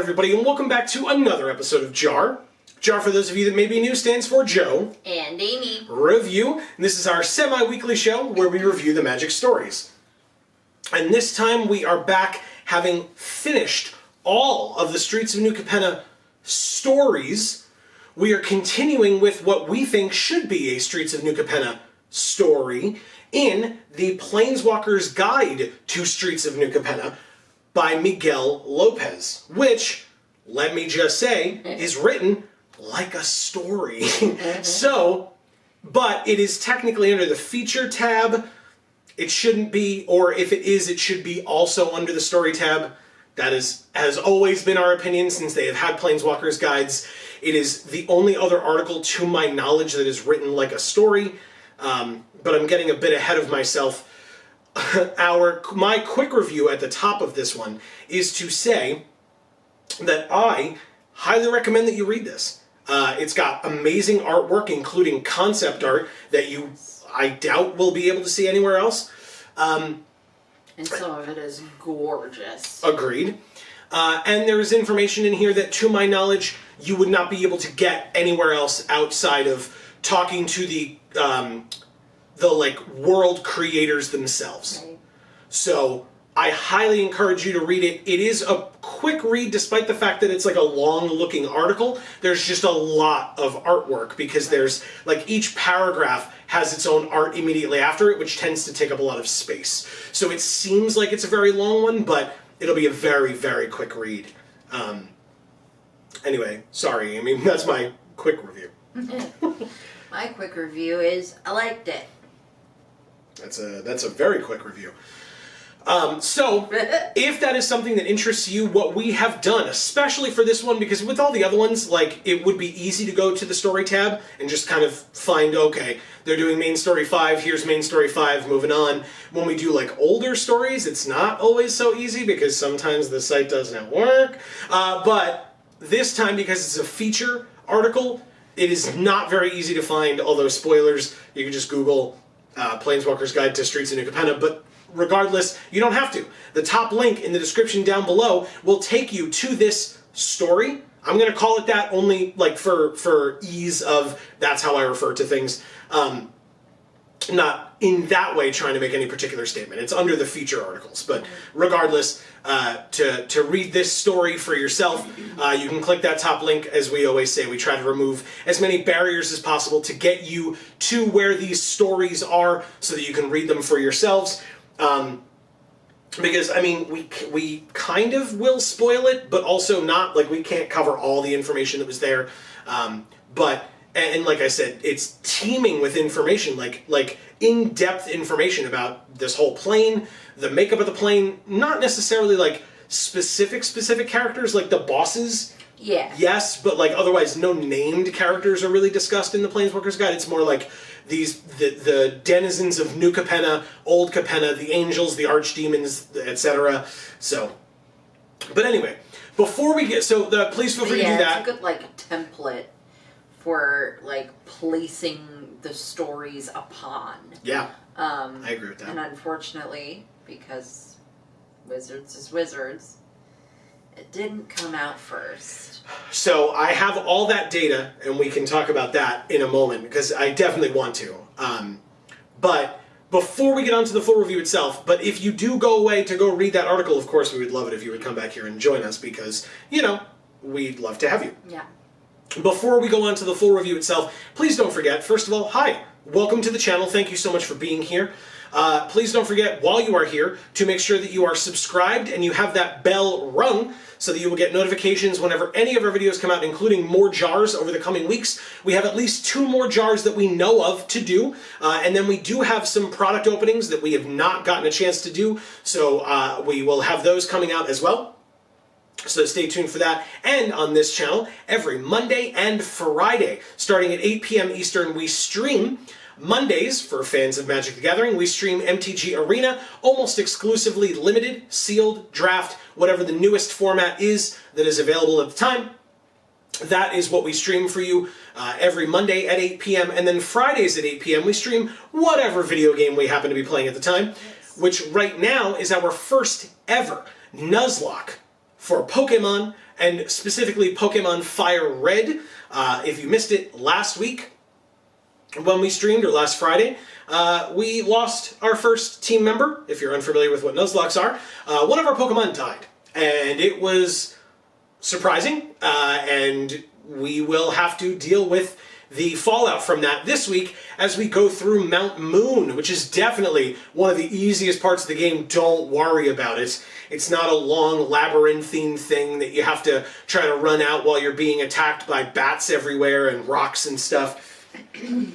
everybody, and welcome back to another episode of JaAR. JaAR, for those of you that may be new, stands for Joe and Amy Review. And this is our semi-weekly show where we review the Magic stories. And this time we are back having finished all of the Streets of New Capenna stories. We are continuing with what we think should be a Streets of New Capenna story in the Planeswalkers Guide to Streets of New Capenna by Miguel Lopez, which, let me just say, is written like a story. But it is technically under the feature tab. It shouldn't be, or if it is, it should be also under the story tab. That has always been our opinion since they have had Planeswalkers guides. It is the only other article, to my knowledge, that is written like a story. But I'm getting a bit ahead of myself. My quick review at the top of this one is to say that I highly recommend that you read this. It's got amazing artwork, including concept art that I doubt will be able to see anywhere else. And some of it is gorgeous. Agreed. And there is information in here that, to my knowledge, you would not be able to get anywhere else outside of talking to the world creators themselves. Right. So I highly encourage you to read it. It is a quick read, despite the fact that it's like a long-looking article. There's just a lot of artwork because there's each paragraph has its own art immediately after it, which tends to take up a lot of space. So it seems like it's a very long one, but it'll be a very, very quick read. Anyway, sorry. I mean, that's my quick review. My quick review is I liked it. That's a very quick review. So, if that is something that interests you, what we have done, especially for this one, because with all the other ones, it would be easy to go to the story tab and just kind of find, okay, they're doing main story 5, here's main story 5, moving on. When we do older stories, it's not always so easy because sometimes the site doesn't work. But this time, because it's a feature article, it is not very easy to find, although spoilers, you can just Google Planeswalkers Guide to Streets of New Capenna, but regardless, you don't have to. The top link in the description down below will take you to this story. I'm going to call it that only for ease of, that's how I refer to things. Not in that way trying to make any particular statement. It's under the feature articles. But regardless, to read this story for yourself, you can click that top link. As we always say, we try to remove as many barriers as possible to get you to where these stories are so that you can read them for yourselves. Because, I mean, we kind of will spoil it, but also not. We can't cover all the information that was there. And like I said, it's teeming with information, like in-depth information about this whole plane, the makeup of the plane, not necessarily specific characters, like the bosses. Yeah. Yes, but otherwise no named characters are really discussed in the Planeswalkers Guide. It's more like the denizens of New Capenna, Old Capenna, the angels, the archdemons, etc. So, but anyway, before we get, please feel free to do that. It's a good template for placing the stories upon. Yeah, I agree with that. And unfortunately, because Wizards is Wizards, it didn't come out first. So I have all that data, and we can talk about that in a moment, because I definitely want to. But before we get on to the full review itself, but if you do go away to go read that article, of course we would love it if you would come back here and join us, because, we'd love to have you. Yeah. Before we go on to the full review itself, please don't forget, first of all, hi, welcome to the channel. Thank you so much for being here. Please don't forget, while you are here, to make sure that you are subscribed and you have that bell rung so that you will get notifications whenever any of our videos come out, including more JaARs over the coming weeks. We have at least 2 more JaARs that we know of to do, and then we do have some product openings that we have not gotten a chance to do, so we will have those coming out as well. So stay tuned for that. And on this channel, every Monday and Friday, starting at 8 p.m. Eastern, we stream. Mondays, for fans of Magic the Gathering, we stream MTG Arena, almost exclusively limited, sealed, draft, whatever the newest format is that is available at the time. That is what we stream for you every Monday at 8 p.m. And then Fridays at 8 p.m. we stream whatever video game we happen to be playing at the time, which right now is our first ever Nuzlocke for Pokemon, and specifically Pokemon Fire Red. If you missed it last week when we streamed, or last Friday, we lost our first team member. If you're unfamiliar with what Nuzlockes are, one of our Pokemon died, and it was surprising, and we will have to deal with the fallout from that this week as we go through Mount Moon, which is definitely one of the easiest parts of the game. Don't worry about it. It's not a long labyrinthine thing that you have to try to run out while you're being attacked by bats everywhere and rocks and stuff.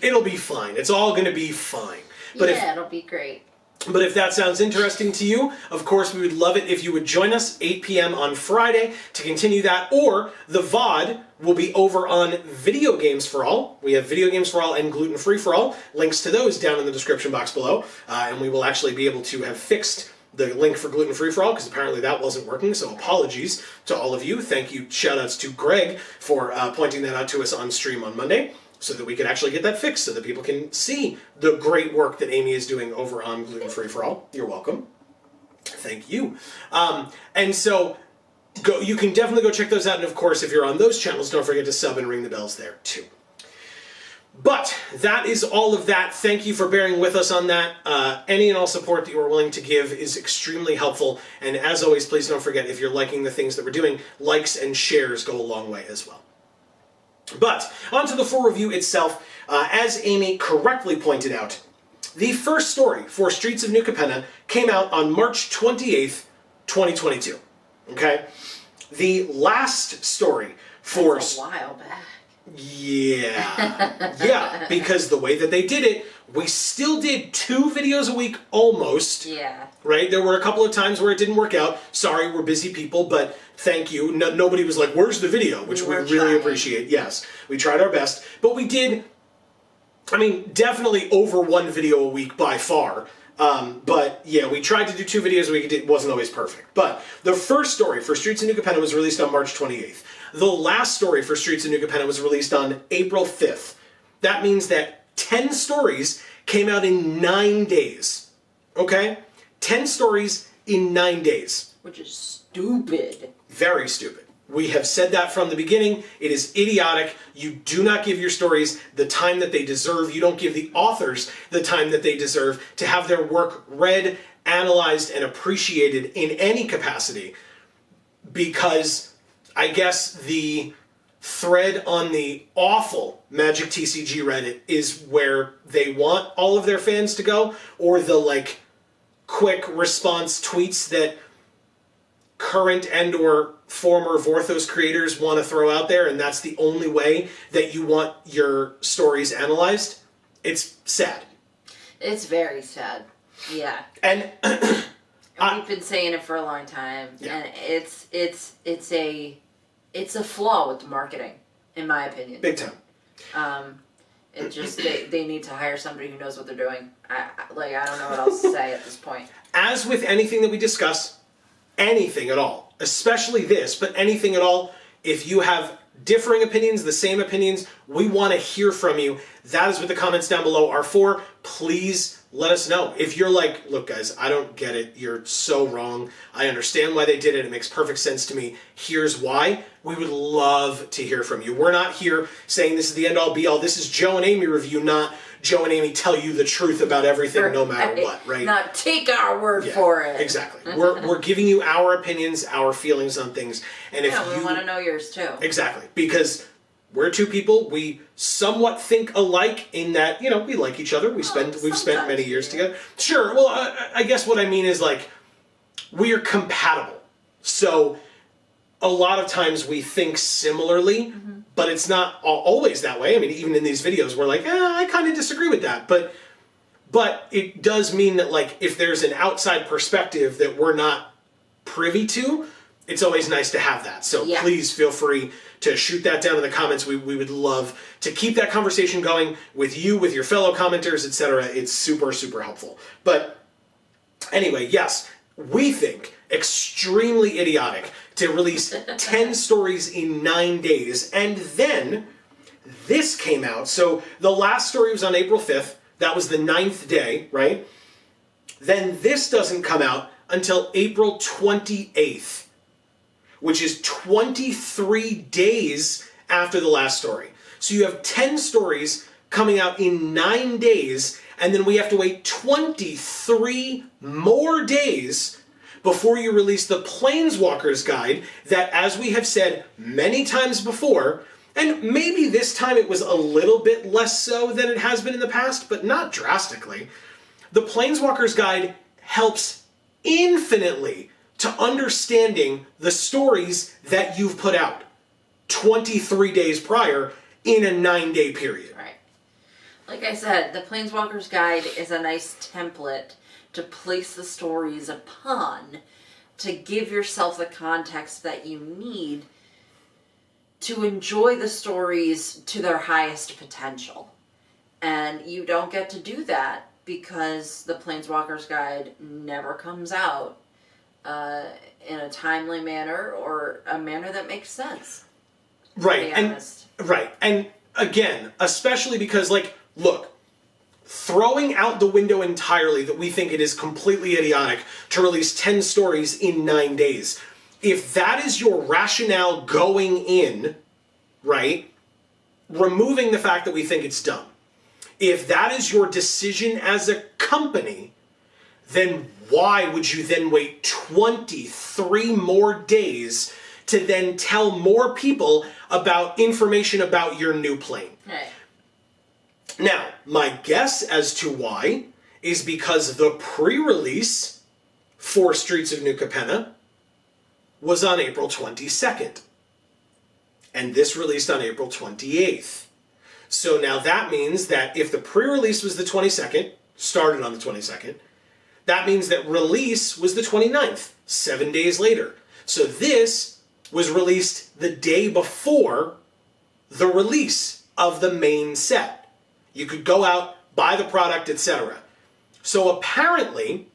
It'll be fine. It's all going to be fine. But yeah, it'll be great. But if that sounds interesting to you, of course, we would love it if you would join us 8 p.m. on Friday to continue that, or the VOD will be over on Video Games for All. We have Video Games for All and Gluten Free for All. Links to those down in the description box below, and we will actually be able to have fixed the link for Gluten Free for All, because apparently that wasn't working, so apologies to all of you. Thank you, shoutouts to Greg for pointing that out to us on stream on Monday, so that we can actually get that fixed, so that people can see the great work that Amy is doing over on Gluten Free for All. You're welcome. Thank you. And so you can definitely go check those out, and of course, if you're on those channels, don't forget to sub and ring the bells there too. But that is all of that. Thank you for bearing with us on that. Any and all support that you are willing to give is extremely helpful, and as always, please don't forget, if you're liking the things that we're doing, likes and shares go a long way as well. But onto the full review itself. As Amy correctly pointed out, the first story for Streets of New Capenna came out on March 28th, 2022. Okay? The last story for... That's a while back. Yeah. Yeah, because the way that they did it, we still did 2 videos a week almost. Yeah. Right? There were a couple of times where it didn't work out. Sorry, we're busy people, but thank you. Nobody was like, where's the video? Which we really appreciate. Yes, we tried our best. But we did, I mean, definitely over 1 video a week by far. But yeah, we tried to do 2 videos a week. It wasn't always perfect. But the first story for Streets of New Capenna was released on March 28th. The last story for Streets of New Capenna was released on April 5th. That means that 10 stories came out in 9 days. Okay? 10 stories in 9 days. Which is stupid. Very stupid. We have said that from the beginning. It is idiotic. You do not give your stories the time that they deserve. You don't give the authors the time that they deserve to have their work read, analyzed, and appreciated in any capacity. Because I guess the thread on the awful Magic TCG Reddit is where they want all of their fans to go, or the like quick response tweets that current and or former Vorthos creators want to throw out there, and that's the only way that you want your stories analyzed. It's sad. It's very sad. Yeah. And we've been saying it for a long time, yeah. And it's a flaw with the marketing, in my opinion. Big time. It just they need to hire somebody who knows what they're doing. I don't know what else to say at this point. As with anything that we discuss, anything at all, especially this, but anything at all, if you have differing opinions, the same opinions, we want to hear from you. That is what the comments down below are for. Please let us know. If you're like, look guys, I don't get it. You're so wrong. I understand why they did it. It makes perfect sense to me. Here's why. We would love to hear from you. We're not here saying this is the end all be all. This is Joe and Amy review, not Joe and Amy tell you the truth about everything no matter what, right? Not take our word for it. Exactly. We're giving you our opinions, our feelings on things. And if we want to know yours too. Exactly. Because we're 2 people, we somewhat think alike in that, you know, we like each other. We've spent many years together. Sure. Well, I guess what I mean is like we are compatible. So a lot of times we think similarly, but it's not always that way. I mean, even in these videos, we're like, I kind of disagree with that. But it does mean that, like, if there's an outside perspective that we're not privy to, it's always nice to have that. So please feel free to shoot that down in the comments. We would love to keep that conversation going with you, with your fellow commenters, etc. It's super, super helpful. But anyway, yes, we think extremely idiotic to release 10 stories in 9 days. And then this came out. So the last story was on April 5th. That was the 9th day, right? Then this doesn't come out until April 28th. which is 23 days after the last story. So you have 10 stories coming out in 9 days, and then we have to wait 23 more days before you release the Planeswalkers guide that, as we have said many times before, and maybe this time it was a little bit less so than it has been in the past, but not drastically, the Planeswalkers guide helps infinitely to understanding the stories that you've put out 23 days prior in a 9-day period. Right. Like I said, the Planeswalkers guide is a nice template to place the stories upon, to give yourself the context that you need to enjoy the stories to their highest potential. And you don't get to do that because the Planeswalkers guide never comes out in a timely manner or a manner that makes sense. Right. And again, especially because, like, look, throwing out the window entirely that we think it is completely idiotic to release 10 stories in 9 days. If that is your rationale going in, right, removing the fact that we think it's dumb, if that is your decision as a company, then why would you then wait 23 more days to then tell more people about information about your new plane? Right. Now, my guess as to why is because the pre-release for Streets of New Capenna was on April 22nd. And this released on April 28th. So now that means that if the pre-release was the 22nd, started on the 22nd, that means that release was the 29th, 7 days later. So this was released the day before the release of the main set. You could go out, buy the product, etc. So apparently,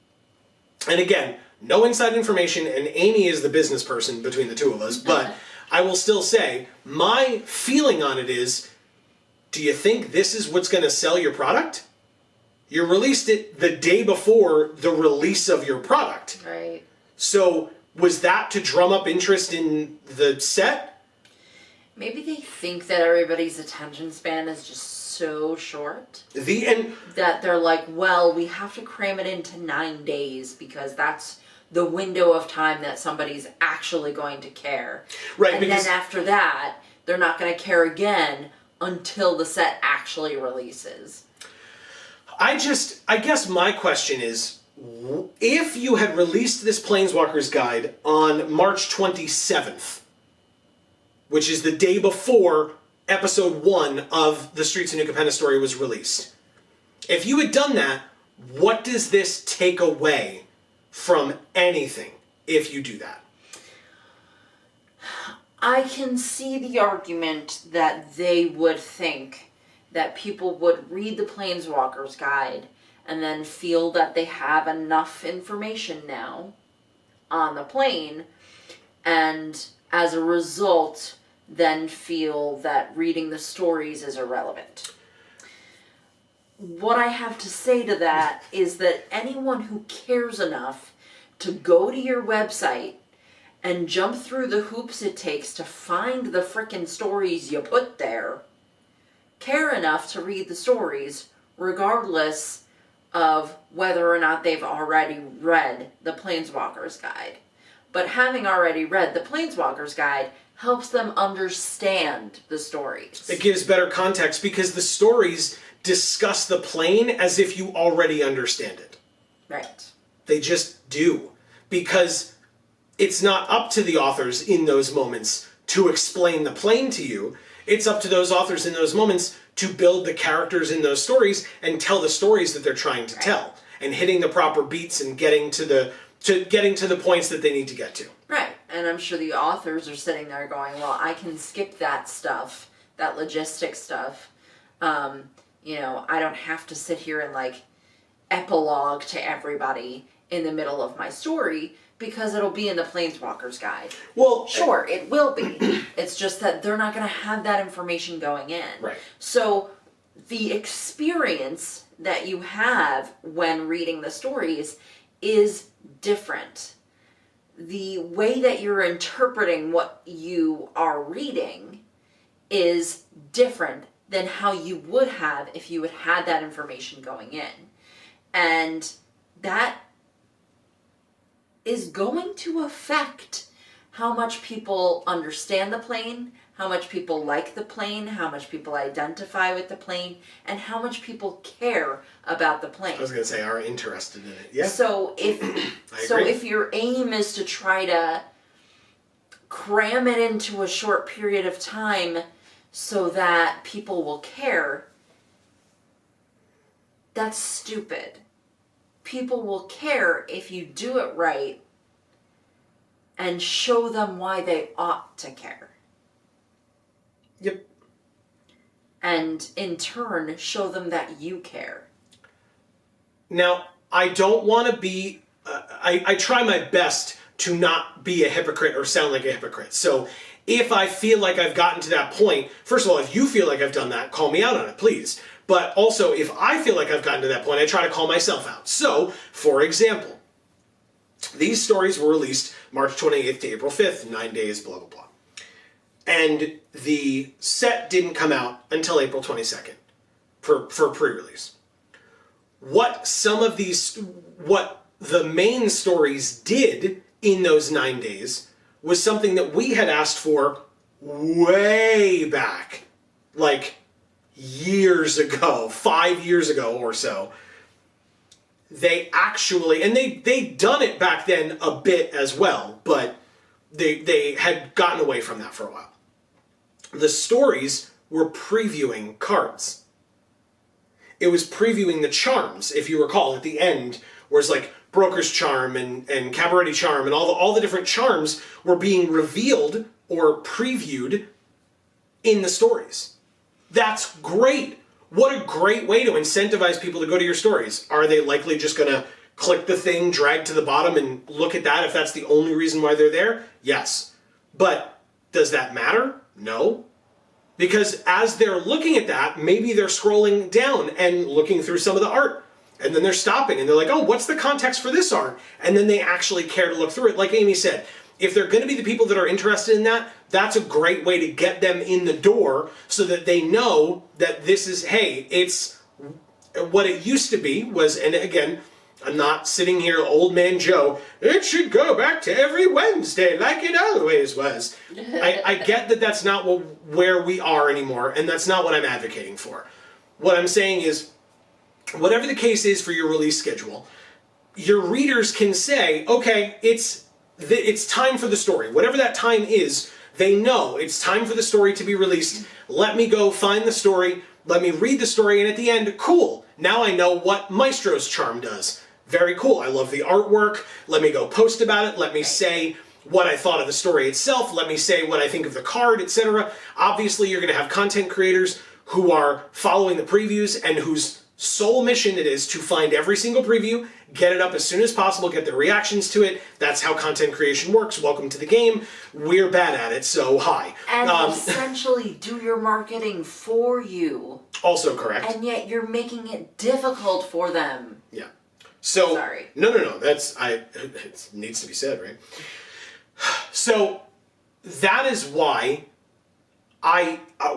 and again, no inside information, and Amy is the business person between the two of us, but I will still say, my feeling on it is, do you think this is what's going to sell your product? You released it the day before the release of your product. Right. So was that to drum up interest in the set? Maybe they think that everybody's attention span is just so short that they're like, well, we have to cram it into 9 days because that's the window of time that somebody's actually going to care. Right. And then after that, they're not going to care again until the set actually releases. I guess my question is, if you had released this Planeswalkers guide on March 27th, which is the day before episode 1 of the Streets of New Capenna story was released, if you had done that, what does this take away from anything if you do that? I can see the argument that they would think that people would read the Planeswalkers guide and then feel that they have enough information now on the plane, and as a result then feel that reading the stories is irrelevant. What I have to say to that is that anyone who cares enough to go to your website and jump through the hoops it takes to find the frickin' stories you put there, care enough to read the stories regardless of whether or not they've already read the Planeswalkers guide. But having already read the Planeswalkers guide helps them understand the stories. It gives better context because the stories discuss the plane as if you already understand it. Right. They just do. Because it's not up to the authors in those moments to explain the plane to you. It's up to those authors in those moments to build the characters in those stories and tell the stories that they're trying to tell, and hitting the proper beats and getting to the points that they need to get to. Right. And I'm sure the authors are sitting there going, well, I can skip that stuff, that logistic stuff. I don't have to sit here and like epilogue to everybody in the middle of my story because it'll be in the Planeswalkers guide. Well, sure, it will be. It's just that they're not going to have that information going in. Right. So the experience that you have when reading the stories is different. the way that you're interpreting what you are reading is different than how you would have if you had had that information going in. And that is going to affect how much people understand the plane, how much people like the plane, how much people identify with the plane, and how much people care about the plane. I was going to say, are interested in it. Yeah. So if your aim is to try to cram it into a short period of time so that people will care, that's stupid. People will care if you do it right and show them why they ought to care. Yep. And in turn, show them that you care. Now, I don't want to be... I try my best to not be a hypocrite or sound like a hypocrite. So if I feel like I've gotten to that point, first of all, if you feel like I've done that, call me out on it, please. But also, if I feel like I've gotten to that point, I try to call myself out. So, for example, these stories were released March 28th to April 5th, 9 days, blah, blah, blah. And the set didn't come out until April 22nd for pre-release. What the main stories did in those 9 days was something that we had asked for way back, like years ago, 5 years ago or so. They actually, and they'd done it back then a bit as well, but they had gotten away from that for a while. The stories were previewing cards. It was previewing the charms, if you recall, at the end, where it's like Broker's Charm and Cabaret Charm and all the different charms were being revealed or previewed in the stories. That's great. What a great way to incentivize people to go to your stories. Are they likely just going to click the thing, drag to the bottom, and look at that if that's the only reason why they're there? Yes. But does that matter? No. Because as they're looking at that, maybe they're scrolling down and looking through some of the art. And then they're stopping and they're like, oh, what's the context for this art? And then they actually care to look through it. Like Amy said, if they're going to be the people that are interested in that, that's a great way to get them in the door so that they know that this is, hey, it's what it used to be was, and again, I'm not sitting here, old man Joe, it should go back to every Wednesday like it always was. I get that that's not where we are anymore, and that's not what I'm advocating for. What I'm saying is, whatever the case is for your release schedule, your readers can say, okay, it's time for the story. Whatever that time is, they know it's time for the story to be released. Let me go find the story. Let me read the story. And at the end, cool. Now I know what Maestro's Charm does. Very cool. I love the artwork. Let me go post about it. Let me say what I thought of the story itself. Let me say what I think of the card, etc. Obviously, you're going to have content creators who are following the previews and whose sole mission it is to find every single preview, get it up as soon as possible, get their reactions to it. That's how content creation works. Welcome to the game. We're bad at it, so hi. And essentially do your marketing for you. Also correct. And yet you're making it difficult for them. Yeah. So sorry. No. It needs to be said, right? So that is why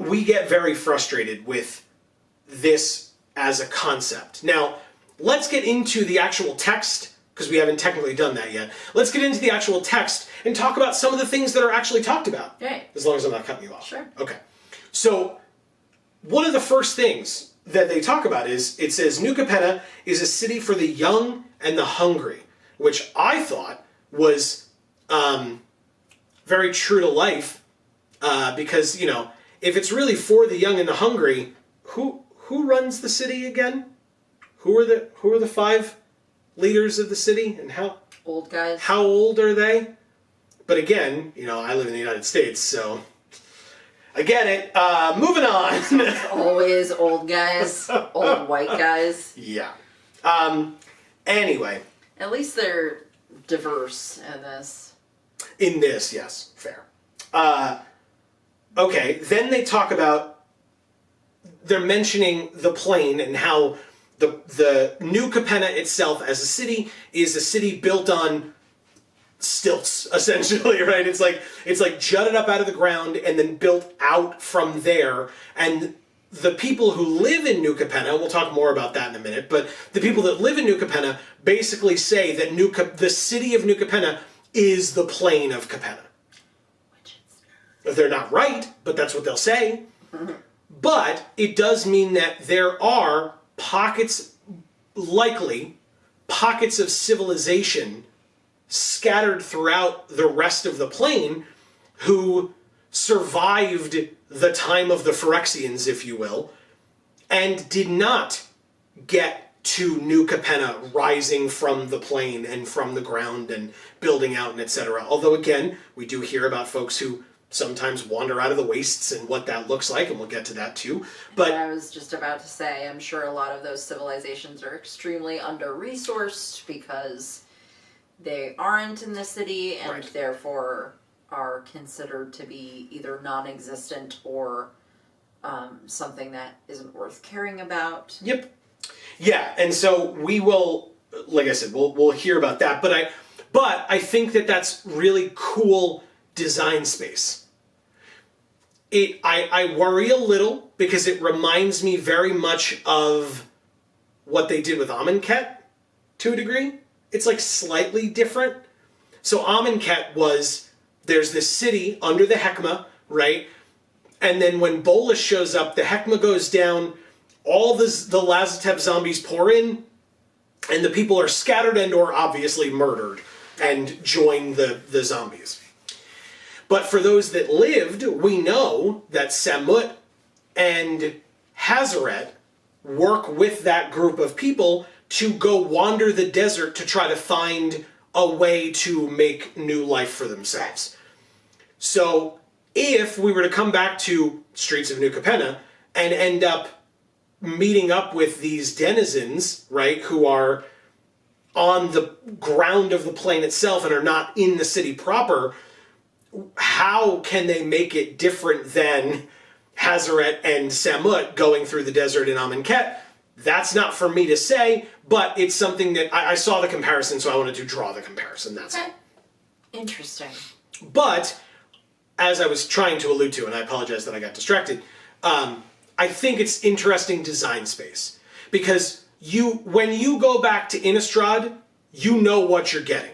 we get very frustrated with this as a concept. Now, let's get into the actual text, because we haven't technically done that yet. Let's get into the actual text and talk about some of the things that are actually talked about. Right. As long as I'm not cutting you off. Sure. Okay. So, one of the first things that they talk about is, it says, New Capenna is a city for the young and the hungry, which I thought was very true to life, because, you know, if it's really for the young and the hungry, who runs the city again? Who are the 5 leaders of the city, and how old guys? How old are they? But again, you know, I live in the United States, so I get it. Moving on. It's always old guys, old white guys. Yeah. Anyway. At least they're diverse in this. In this, yes, fair. Okay, then they talk about, they're mentioning the plane and how the New Capenna itself as a city is a city built on stilts, essentially, right? It's like jutted up out of the ground and then built out from there. And the people who live in New Capenna, we'll talk more about that in a minute, but the people that live in New Capenna basically say that the city of New Capenna is the plane of Capenna. They're not right, but that's what they'll say. But it does mean that there are likely pockets of civilization scattered throughout the rest of the plane who survived the time of the Phyrexians, if you will, and did not get to New Capenna rising from the plane and from the ground and building out and etc. Although again, we do hear about folks who sometimes wander out of the wastes and what that looks like, and we'll get to that too. But I was just about to say, I'm sure a lot of those civilizations are extremely under-resourced because they aren't in the city and therefore are considered to be either non-existent or something that isn't worth caring about. Yep. Yeah, and so we will, like I said, we'll hear about that. But I think that that's really cool design space. I worry a little because it reminds me very much of what they did with Amonkhet to a degree. It's like slightly different. So Amonkhet there's this city under the Heckma, right? And then when Bolas shows up, the Heckma goes down, all the Lazotep zombies pour in, and the people are scattered and or obviously murdered and join the zombies. But for those that lived, we know that Samut and Hazaret work with that group of people to go wander the desert to try to find a way to make new life for themselves. So if we were to come back to Streets of New Capenna and end up meeting up with these denizens, right, who are on the ground of the plane itself and are not in the city proper, how can they make it different than Hazaret and Samut going through the desert in Amonkhet? That's not for me to say, but it's something that I saw the comparison, so I wanted to draw the comparison. That's it. Interesting. But, as I was trying to allude to, and I apologize that I got distracted, I think it's interesting design space. Because when you go back to Innistrad, you know what you're getting.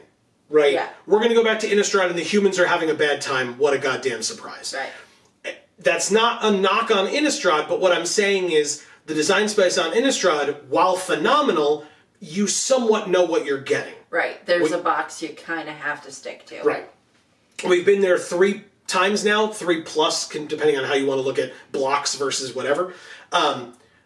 Right? Yeah. We're going to go back to Innistrad and the humans are having a bad time. What a goddamn surprise. Right. That's not a knock on Innistrad, but what I'm saying is the design space on Innistrad, while phenomenal, you somewhat know what you're getting. Right. There's a box you kind of have to stick to. Right. We've been there 3 times now, 3+, depending on how you want to look at blocks versus whatever.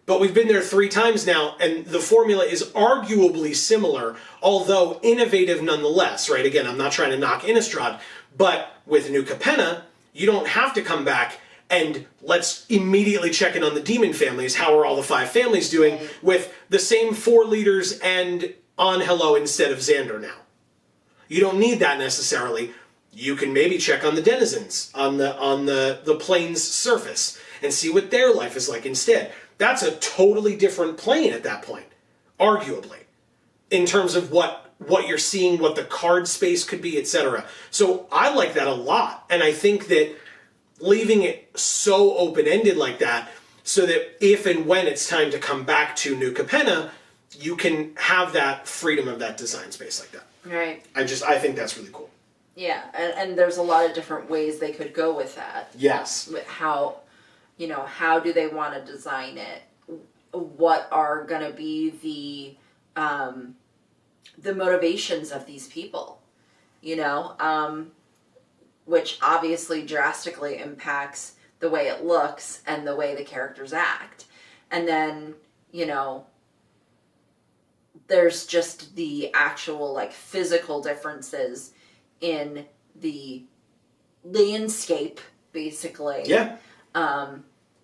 But we've been there 3 times now, and the formula is arguably similar, although innovative nonetheless, right? Again, I'm not trying to knock Innistrad, but with New Capenna, you don't have to come back and let's immediately check in on the demon families. How are all the 5 families doing with the same 4 leaders and Angelo instead of Xander now? You don't need that necessarily. You can maybe check on the denizens on the plane's surface and see what their life is like instead. That's a totally different plane at that point, arguably, in terms of what you're seeing, what the card space could be, etc. So I like that a lot, and I think that leaving it so open-ended like that, so that if and when it's time to come back to New Capenna, you can have that freedom of that design space like that. Right. I think that's really cool. Yeah, and there's a lot of different ways they could go with that. Yes. With how do they want to design it? What are going to be the motivations of these people? Which obviously drastically impacts the way it looks and the way the characters act. And then, there's just the actual physical differences in the landscape, basically. Yeah.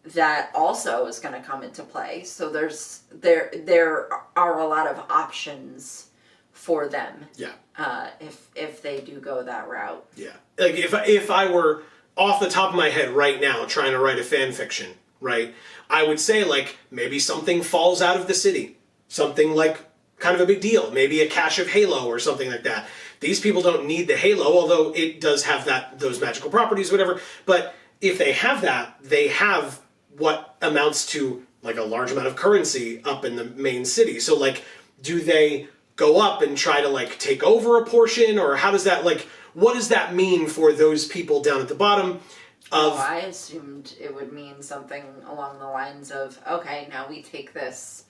That also is going to come into play. So there are a lot of options for them. Yeah. If they do go that route. Yeah. Like if I were off the top of my head right now trying to write a fan fiction, right? I would say maybe something falls out of the city. Something like kind of a big deal. Maybe a cache of Halo or something like that. These people don't need the Halo, although it does have those magical properties, whatever. But if they have that, they have what amounts to like a large amount of currency up in the main city. So like, do they go up and try to like take over a portion, or how does that like, what does that mean for those people down at the bottom? I assumed it would mean something along the lines of, okay, now we take this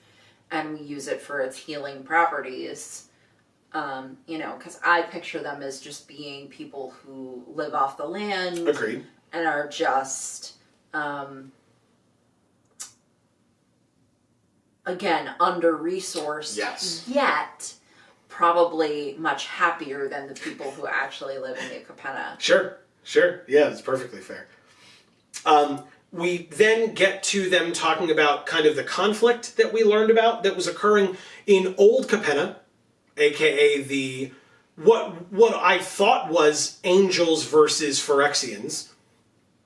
and we use it for its healing properties. You know, because I picture them as just being people who live off the land. Agreed. And are just, again, under-resourced. Yes. Yet, probably much happier than the people who actually live in New Capenna. Sure. Yeah, that's perfectly fair. We then get to them talking about kind of the conflict that we learned about that was occurring in Old Capenna, aka the what I thought was angels versus Phyrexians.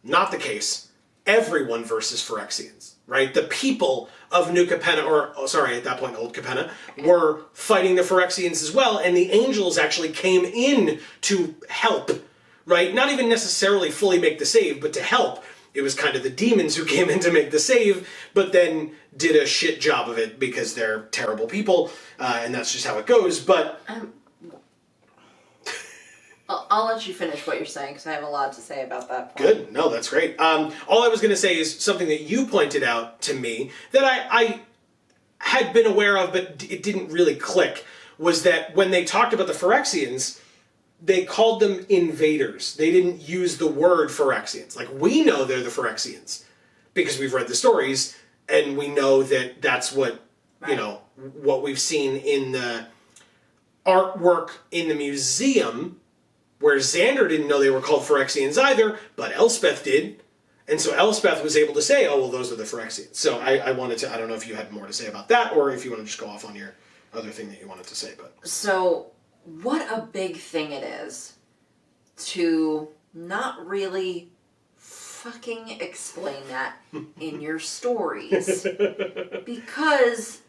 Not the case. Everyone versus Phyrexians, right? The people of New Capenna, at that point Old Capenna, were fighting the Phyrexians as well, and the angels actually came in to help, right? Not even necessarily fully make the save, but to help. It was kind of the demons who came in to make the save, but then did a shit job of it because they're terrible people, and that's just how it goes. But I'll let you finish what you're saying because I have a lot to say about that point. Good. No, that's great. All I was going to say is something that you pointed out to me that I had been aware of, but it didn't really click, was that when they talked about the Phyrexians, they called them invaders. They didn't use the word Phyrexians. Like, we know they're the Phyrexians because we've read the stories, and we know that that's what, you know, what we've seen in the artwork in the museum, where Xander didn't know they were called Phyrexians either, but Elspeth did. And so Elspeth was able to say, oh, well, those are the Phyrexians. So I wanted to, I don't know if you had more to say about that, or if you want to just go off on your other thing that you wanted to say. But so, what a big thing it is to not really fucking explain that in your stories. Because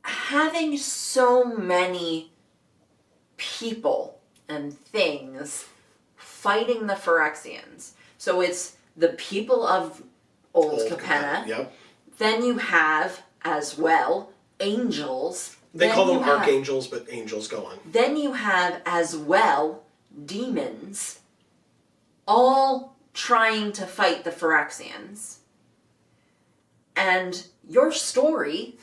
having so many people and things fighting the Phyrexians. So it's the people of Old Capenna. Yep. Then you have, as well, angels. They call them archangels, but angels go on. Then you have, as well, demons, all trying to fight the Phyrexians. And your story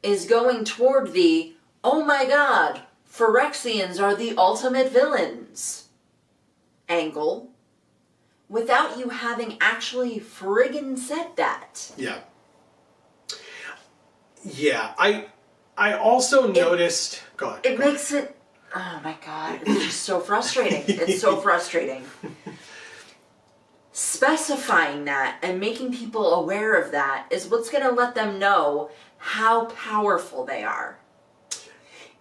is going toward the, oh my god, Phyrexians are the ultimate villains angle, without you having actually friggin' said that. Yeah. Yeah, I also noticed... Go on. It makes it... Oh my god, it's just so frustrating. It's so frustrating. Specifying that and making people aware of that is what's going to let them know how powerful they are.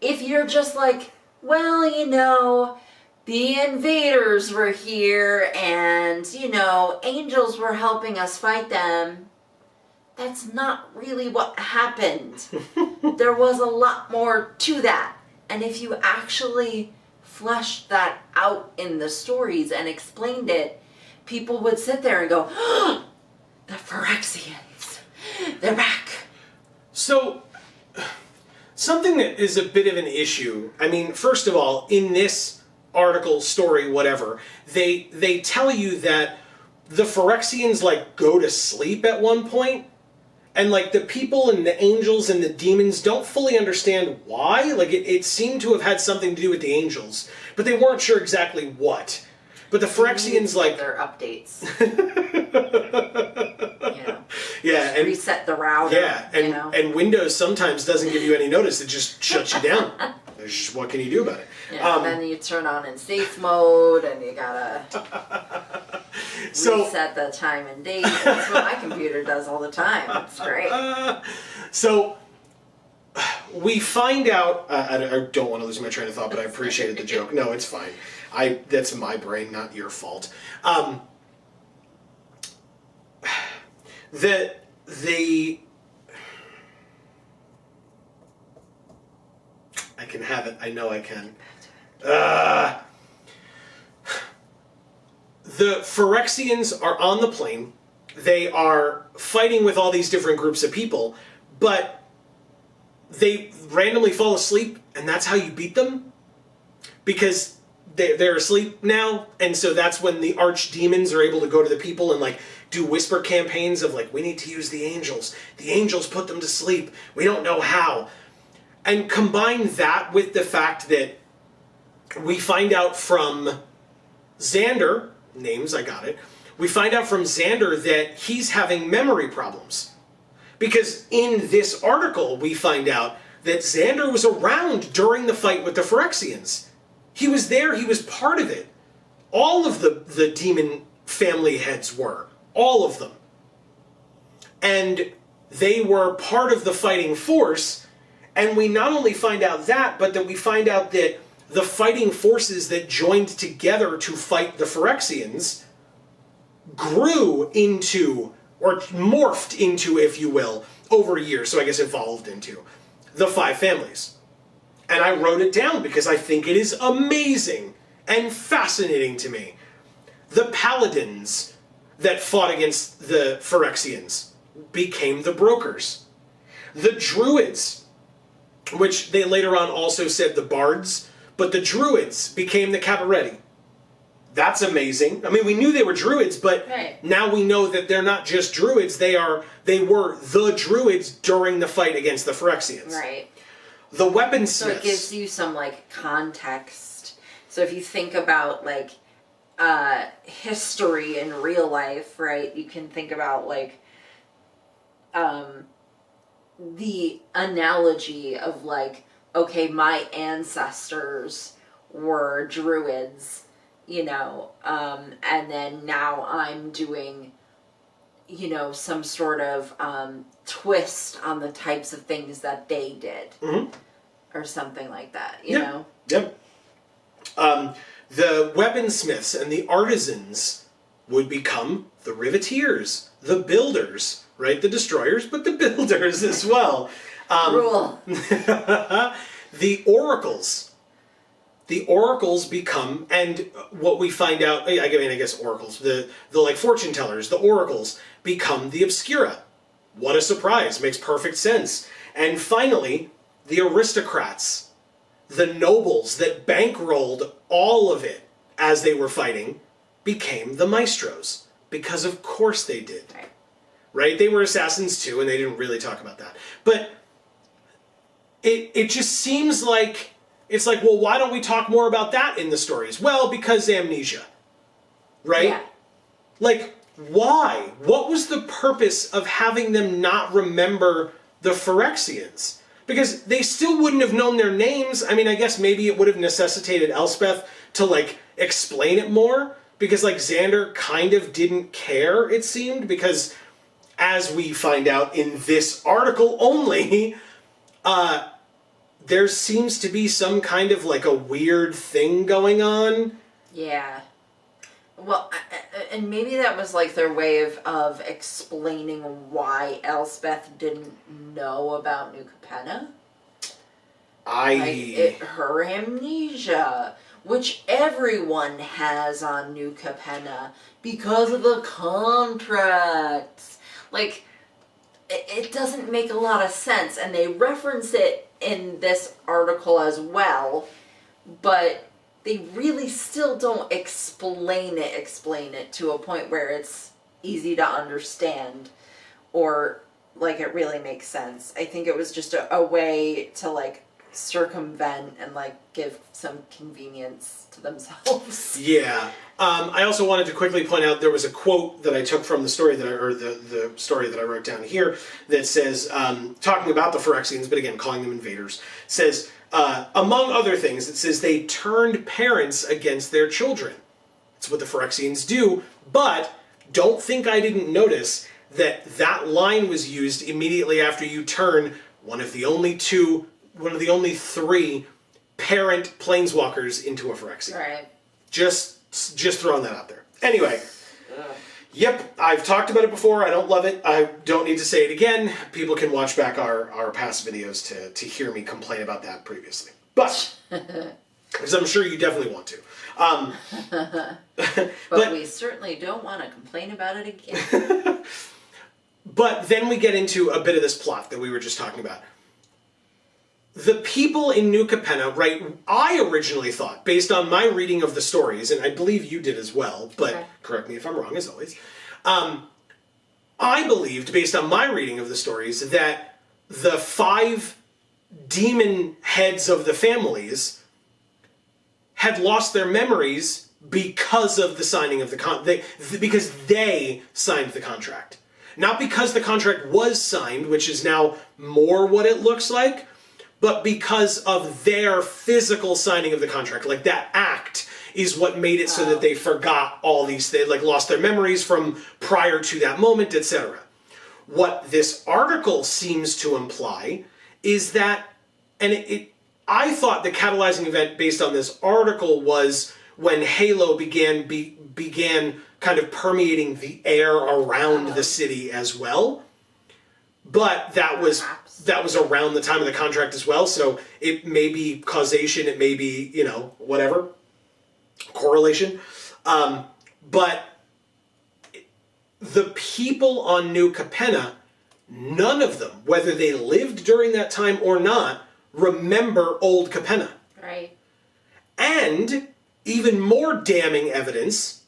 If you're just like, well, you know, the invaders were here and, you know, angels were helping us fight them, that's not really what happened. There was a lot more to that. And if you actually fleshed that out in the stories and explained it, people would sit there and go, oh, the Phyrexians, they're back. So, something that is a bit of an issue, I mean, first of all, in this article, story, whatever, they tell you that the Phyrexians, like, go to sleep at one point, and, like, the people and the angels and the demons don't fully understand why. Like, it seemed to have had something to do with the angels, but they weren't sure exactly what. But the Phyrexians, like... their updates. Yeah, and reset the router. Yeah, and Windows sometimes doesn't give you any notice; it just shuts you down. What can you do about it? Yeah, and then you turn on in safe mode, and you gotta reset the time and date. That's what my computer does all the time. It's great. So we find out. I don't want to lose my train of thought, but I appreciated the joke. No, it's fine. That's my brain, not your fault. The I can have it. I know I can. The Phyrexians are on the plane. They are fighting with all these different groups of people, but they randomly fall asleep, and that's how you beat them? Because they're asleep now, and so that's when the archdemons are able to go to the people and, like, do whisper campaigns of, like, we need to use the angels. The angels put them to sleep. We don't know how. And combine that with the fact that we find out from Xander, names, I got it. We find out from Xander that he's having memory problems. Because in this article, we find out that Xander was around during the fight with the Phyrexians. He was there, he was part of it. All of the demon family heads were. All of them. And they were part of the fighting force. And we not only find out that, but that we find out that the fighting forces that joined together to fight the Phyrexians grew into, or morphed into, if you will, over years, so I guess evolved into, the 5 families. And I wrote it down because I think it is amazing and fascinating to me. The paladins that fought against the Phyrexians became the brokers. The druids, which they later on also said the bards, but the druids became the cabaretti. That's amazing. I mean, we knew they were druids, but now we know that they're not just druids. They were the druids during the fight against the Phyrexians. Right. The weaponsmiths. So it gives you some, like, context. So if you think about, like, history in real life, right, you can think about, like, the analogy of, like, okay, my ancestors were druids, you know, and then now I'm doing, you know, some sort of twist on the types of things that they did. Mm-hmm. Or something like that, you know? Yep. The weaponsmiths and the artisans would become the riveteers, the builders, right? The destroyers, but the builders as well. Rule. The oracles. The oracles become, and what we find out, I mean, I guess oracles, the like fortune tellers, the oracles become the obscura. What a surprise. Makes perfect sense. And finally, the aristocrats, the nobles that bankrolled all of it as they were fighting, became the maestros. Because of course they did. Right? They were assassins too, and they didn't really talk about that. But it just seems like, it's like, well, why don't we talk more about that in the stories? Well, because amnesia. Right? Yeah. Like, why? What was the purpose of having them not remember the Phyrexians? Because they still wouldn't have known their names. I mean, I guess maybe it would have necessitated Elspeth to, like, explain it more. Because, like, Xander kind of didn't care, it seemed. Because, as we find out in this article only, there seems to be some kind of, like, a weird thing going on. Yeah. Well, and maybe that was, like, their way of explaining why Elspeth didn't know about New Capenna. Like, her amnesia, which everyone has on New Capenna because of the contracts. Like, it doesn't make a lot of sense, and they reference it in this article as well, but they really still don't explain it to a point where it's easy to understand or, like, it really makes sense. I think it was just a way to, like, circumvent and, like, give some convenience to themselves. Yeah. I also wanted to quickly point out there was a quote that I took from the story that the story that I wrote down here that says, talking about the Phyrexians, but again, calling them invaders, says, among other things, it says they turned parents against their children. That's what the Phyrexians do, but don't think I didn't notice that line was used immediately after you turn one of the only three parent planeswalkers into a Phyrexia. Right. Just throwing that out there. Anyway. Ugh. Yep, I've talked about it before. I don't love it. I don't need to say it again. People can watch back our past videos to hear me complain about that previously. But, because I'm sure you definitely want to. But we certainly don't want to complain about it again. But then we get into a bit of this plot that we were just talking about. The people in New Capenna, right, I originally thought, based on my reading of the stories, and I believe you did as well, but okay. Correct me if I'm wrong, as always, I believed, based on my reading of the stories, that the 5 demon heads of the families had lost their memories because of the signing of the because they signed the contract. Not because the contract was signed, which is now more what it looks like, but because of their physical signing of the contract. Like, that act is what made it so that they forgot all these things, like lost their memories from prior to that moment, etc. What this article seems to imply is that, and I thought the catalyzing event based on this article was when Halo began kind of permeating the air around the city as well. But that was around the time of the contract as well, so it may be causation, it may be, whatever, correlation. But the people on New Capenna, none of them, whether they lived during that time or not, remember old Capenna. Right. And, even more damning evidence,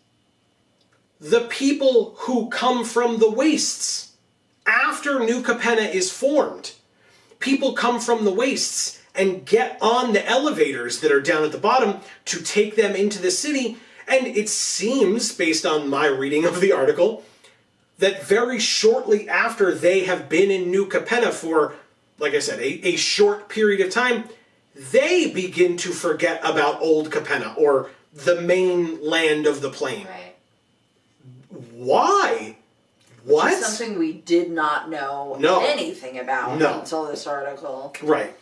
the people who come from the wastes. After New Capenna is formed, people come from the wastes and get on the elevators that are down at the bottom to take them into the city, and it seems, based on my reading of the article, that very shortly after they have been in New Capenna for, like I said, a short period of time, they begin to forget about old Capenna, or the main land of the plane. Right. Why? What? Which is something we did not know anything about until this article. Right.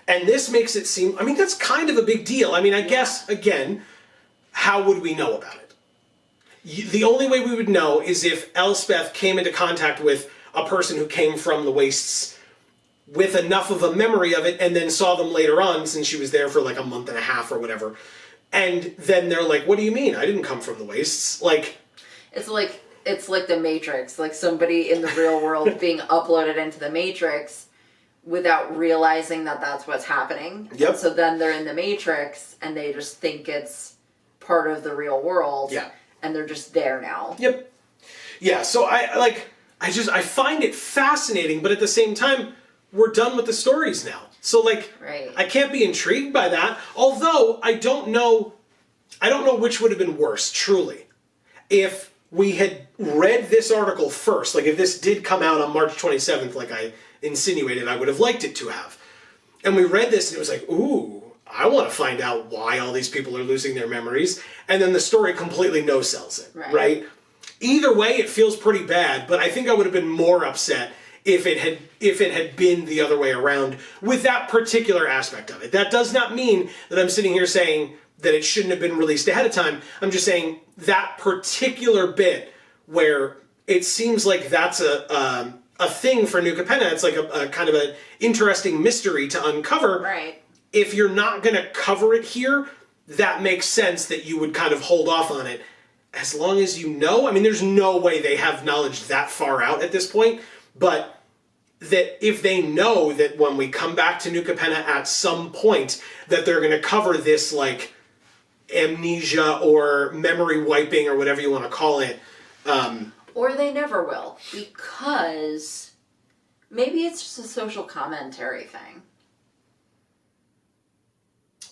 And this makes it seem, that's kind of a big deal. I guess, again, how would we know about it? The only way we would know is if Elspeth came into contact with a person who came from the wastes with enough of a memory of it, and then saw them later on, since she was there for like a month and a half or whatever. And then they're like, what do you mean? I didn't come from the wastes. It's like the Matrix, like somebody in the real world being uploaded into the Matrix without realizing that that's what's happening. Yep. And so then they're in the Matrix and they just think it's part of the real world. Yeah. And they're just there now. Yep. Yeah, so I find it fascinating, but at the same time, we're done with the stories now. So right. I can't be intrigued by that. Although I don't know which would have been worse, truly. If we had read this article first, like if this did come out on March 27th, like I insinuated I would have liked it to have. And we read this and it was like, ooh, I want to find out why all these people are losing their memories. And then the story completely no-sells it, right? Either way, it feels pretty bad, but I think I would have been more upset if it had been the other way around with that particular aspect of it. That does not mean that I'm sitting here saying that it shouldn't have been released ahead of time. I'm just saying that particular bit where it seems like that's a thing for New Capenna. It's like a kind of an interesting mystery to uncover. Right. If you're not going to cover it here, that makes sense that you would kind of hold off on it. As long as you know, there's no way they have knowledge that far out at this point, but that if they know that when we come back to New Capenna at some point, that they're going to cover this, like, amnesia or memory wiping or whatever you want to call it. Or they never will, because maybe it's just a social commentary thing.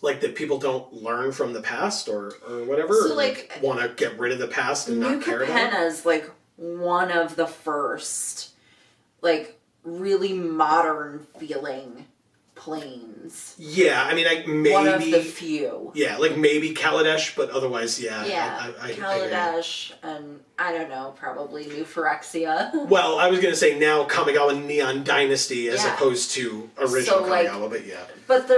Like that people don't learn from the past or whatever? So, or like want to get rid of the past and not care about it? New Capenna is like one of the first, like, really modern feeling planes. Yeah, I mean, maybe One of the few. Yeah, like maybe Kaladesh, but otherwise, yeah. Yeah, Kaladesh, and I don't know, probably New Phyrexia. Well, I was gonna say now Kamigawa Neon Dynasty as Yeah. opposed to original So, like, Kamigawa, but yeah. But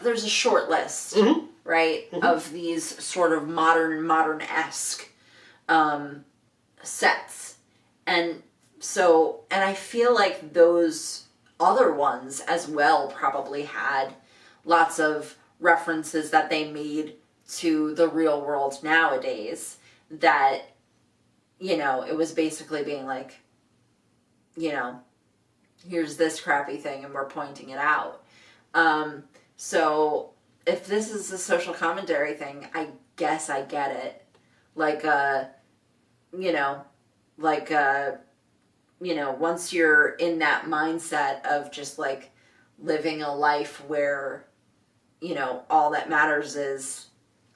there's a short list, right, of these sort of modern-esque sets, and I feel like those other ones as well probably had lots of references that they made to the real world nowadays that, you know, it was basically being like, you know, here's this crappy thing and we're pointing it out. So if this is a social commentary thing, I guess I get it. Like, once you're in that mindset of just like living a life where, you know, all that matters is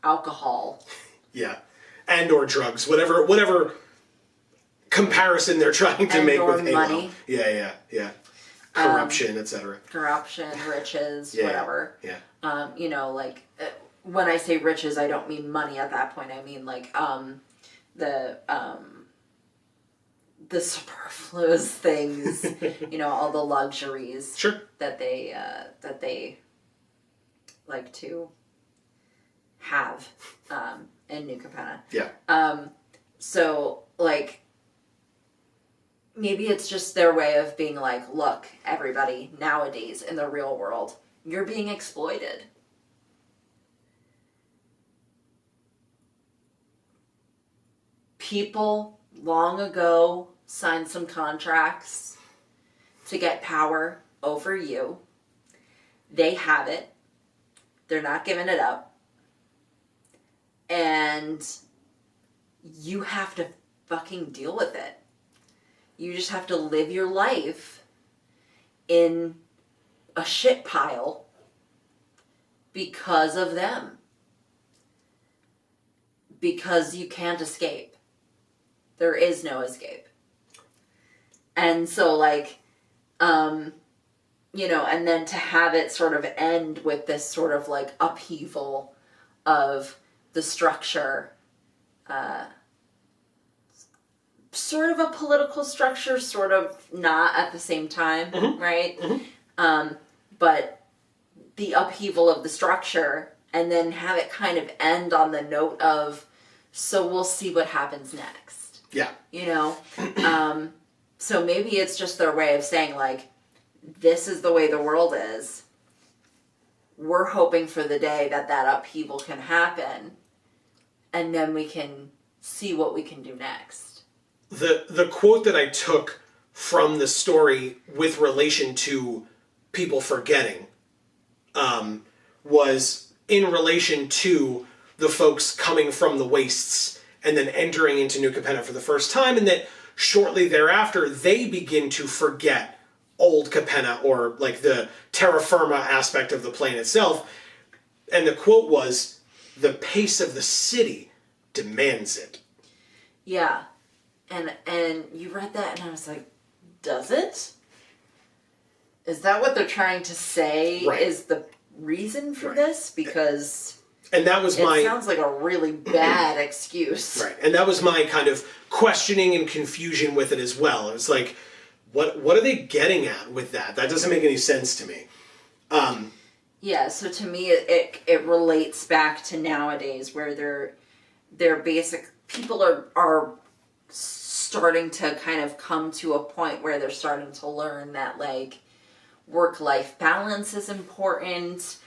alcohol. Yeah. And or drugs, whatever comparison they're trying to make with Halo. Money. Yeah. Corruption, etc. Corruption, riches, Yeah, whatever. Yeah. You know, like, when I say riches, I don't mean money at that point. I mean, like, the superfluous things, you know, all the luxuries Sure. that they like to have in New Capenna. Yeah. So, like, maybe it's just their way of being like, look, everybody, nowadays in the real world, you're being exploited. People long ago signed some contracts to get power over you. They have it. They're not giving it up. And you have to fucking deal with it. You just have to live your life in a shit pile because of them. Because you can't escape. There is no escape. And so, like, you know, and then to have it sort of end with this sort of, like, upheaval of the structure, sort of a political structure, sort of not at the same time, right? But the upheaval of the structure, and then have it kind of end on the note of, so we'll see what happens next. Yeah. You know? So maybe it's just their way of saying, like, this is the way the world is. We're hoping for the day that that upheaval can happen, and then we can see what we can do next. The quote that I took from the story with relation to people forgetting was in relation to the folks coming from the wastes and then entering into New Capenna for the first time, and that shortly thereafter they begin to forget old Capenna, or like the terra firma aspect of the plane itself. And the quote was, "The pace of the city demands it." Yeah. And you read that and I was like, does it? Is that what they're trying to say is the reason for this? Because and that was it sounds like a really bad excuse. Right. And that was my kind of questioning and confusion with it as well. It was like, what are they getting at with that? That doesn't make any sense to me. Yeah, so to me it relates back to nowadays where they're basic people are starting to kind of come to a point where they're starting to learn that, like, work-life balance is important,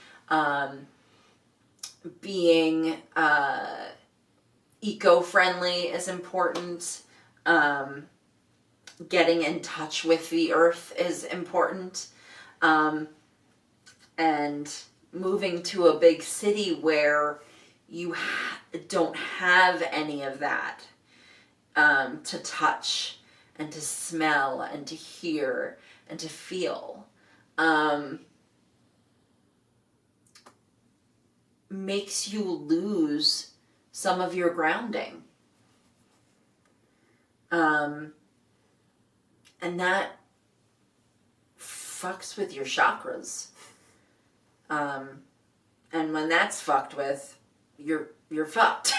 being eco-friendly is important, getting in touch with the earth is important, and moving to a big city where you don't have any of that to touch and to smell and to hear and to feel makes you lose some of your grounding. And that fucks with your chakras. And when that's fucked with, you're fucked.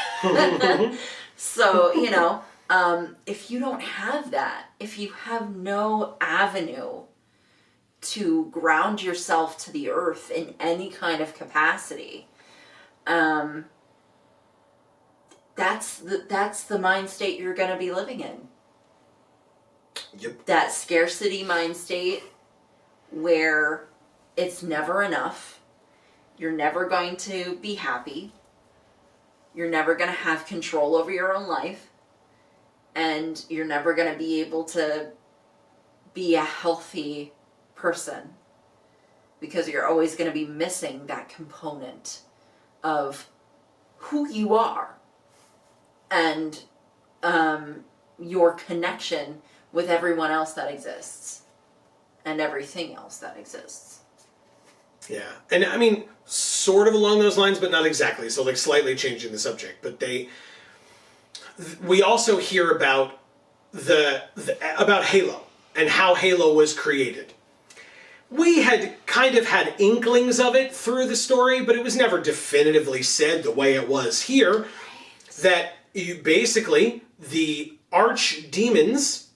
So, you know, if you don't have that, if you have no avenue to ground yourself to the earth in any kind of capacity, that's the mind state you're going to be living in. Yep. That scarcity mind state where it's never enough. You're never going to be happy. You're never going to have control over your own life. And you're never going to be able to be a healthy person. Because you're always going to be missing that component of who you are. And your connection with everyone else that exists. And everything else that exists. Yeah. And I mean, sort of along those lines, but not exactly. So like slightly changing the subject. But we also hear about about Halo and how Halo was created. We had kind of had inklings of it through the story, but it was never definitively said the way it was here. That basically the archdemons,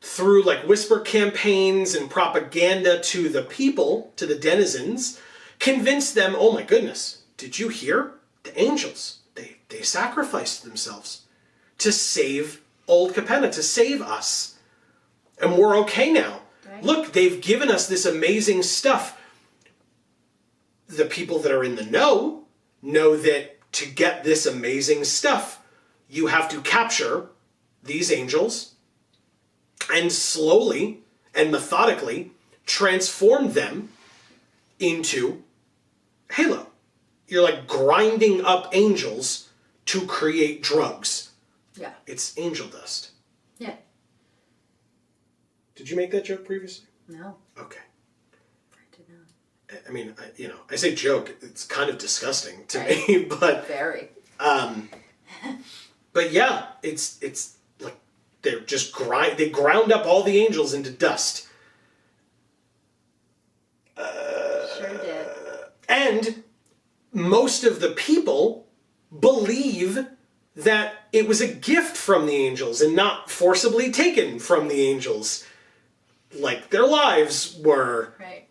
through like whisper campaigns and propaganda to the people, to the denizens, convinced them, oh my goodness, did you hear? The angels, they sacrificed themselves to save old Capenna, to save us. And we're okay now. Right. Look, they've given us this amazing stuff. The people that are in the know that to get this amazing stuff, you have to capture these angels and slowly and methodically transform them into Halo. You're like grinding up angels to create drugs. Yeah. It's angel dust. Yeah. Did you make that joke previously? No. Okay. I did not. I mean, I say joke, it's kind of disgusting to me, but... Very. But yeah, it's like they're just they ground up all the angels into dust. Sure did. And most of the people believe that it was a gift from the angels and not forcibly taken from the angels, like their lives were. Right.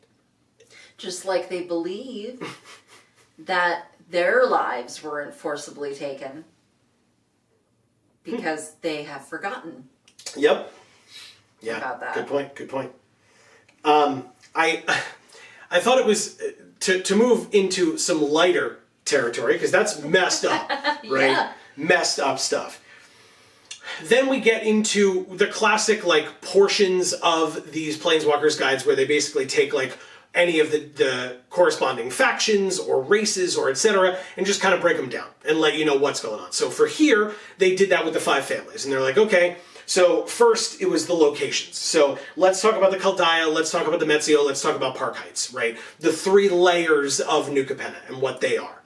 Just like they believe that their lives weren't forcibly taken because they have forgotten. Yep. Yeah. About that. Good point. I thought it was to move into some lighter territory, because that's messed up, right? Yeah. Messed up stuff. Then we get into the classic like portions of these Planeswalkers guides where they basically take like any of the corresponding factions or races or etc. and just kind of break them down and let you know what's going on. So for here, they did that with the 5 families, and they're like, okay, so first it was the locations. So let's talk about the Chaldea, let's talk about the Metzio, let's talk about Park Heights, right? The 3 layers of New Capenna and what they are.